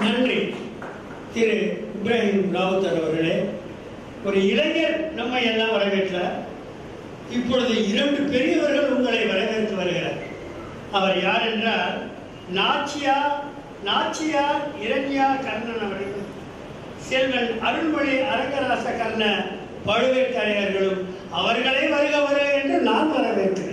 நன்றி திரு இப்ராஹிம் ராவுத்தர் அவர்களே. ஒரு இளைஞர் நம்மை எல்லாம் வரவேற்றார். இப்பொழுது 2 பெரியவர்கள் உங்களை வரவேற்று வருகிறார். அவர் யார் என்றால் நாச்சியார் இரண்யா கர்ணன் அவர்கள், செல்வன் அருள்மொழி அரங்கராச கர்ண பழுவேட்டரையர்களும் அவர்களை வருக என்று நான் வரவேற்கிறேன்.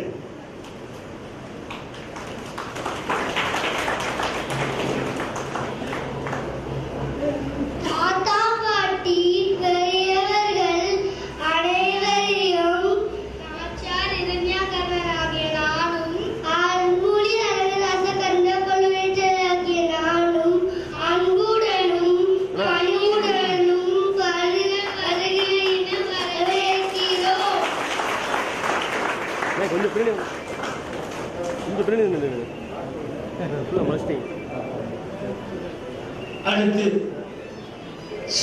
அடுத்து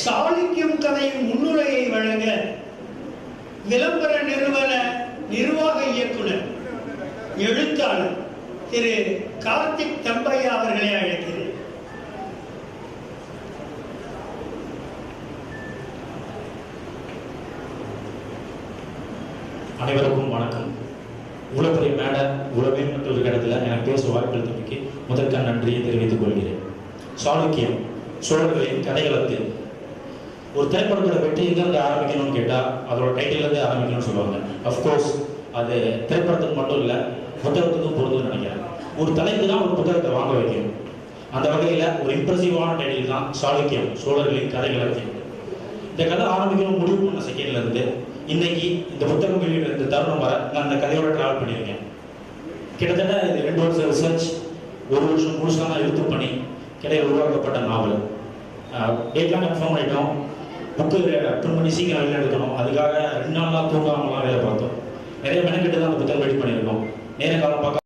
சாளுக்கியம் கதையின் முன்னுரையை வழங்க விளம்பர நிறுவன நிர்வாக இயக்குனர் எழுத்தாளர் திரு கார்த்திக் தம்பையா அவர்களை அழைக்கிறேன். அனைவருக்கும் வணக்கம். இவ்வளவு பெரிய மேடை உலகமற்ற ஒரு இடத்துல எனக்கு பேச வாய்ப்பளித்தமைக்கு முதற்க நன்றியை தெரிவித்துக் கொள்கிறேன். சாளுக்கியம் சோழர்களின் கதைகளத்தில் ஒரு திரைப்படத்தோட வெற்றி எங்கிருந்து ஆரம்பிக்கணும்னு கேட்டால் அதோட டைட்டிலேருந்து ஆரம்பிக்கணும்னு சொல்லுவாங்க. அஃப்கோர்ஸ் அது திரைப்படத்துக்கு மட்டும் இல்லை, புத்தகத்துக்கும் பொருந்துன்னு நினைக்கிறேன். ஒரு தலைப்பு தான் ஒரு புத்தகத்தை வாங்க வைக்கும். அந்த வகையில் ஒரு இம்ப்ரெசிவான டைட்டில் தான் சாளுக்கியம் சோழர்களின் கதைகளத்தில். இந்த கதை ஆரம்பிக்கணும் முடிவு பண்ண செகண்ட்லேருந்து இன்னைக்கு இந்த புத்தகம் வெளியிட இந்த தருணம் வர நான் அந்த கதையோட ட்ராவல் பண்ணியிருக்கேன். கிட்டத்தட்ட இது 2 வருஷம் ரிசர்ச், 1 வருஷம் முழுசாக நான் எழுத்து பண்ணி கிடையாது உருவாக்கப்பட்ட நாவல். டேட்லாம் கன்ஃபார்ம் பண்ணிட்டோம். புக்கு பிரிண்ட் பண்ணி சீக்கிரம் வெளியில் எடுக்கணும். அதுக்காக 2 நாளாக தூங்காமலாம் வேலை பார்த்தோம். நிறைய மெனக்கிட்டு தான் அந்த புத்தகம் ரெடி பண்ணியிருக்கோம். நேர காலம் பார்க்காம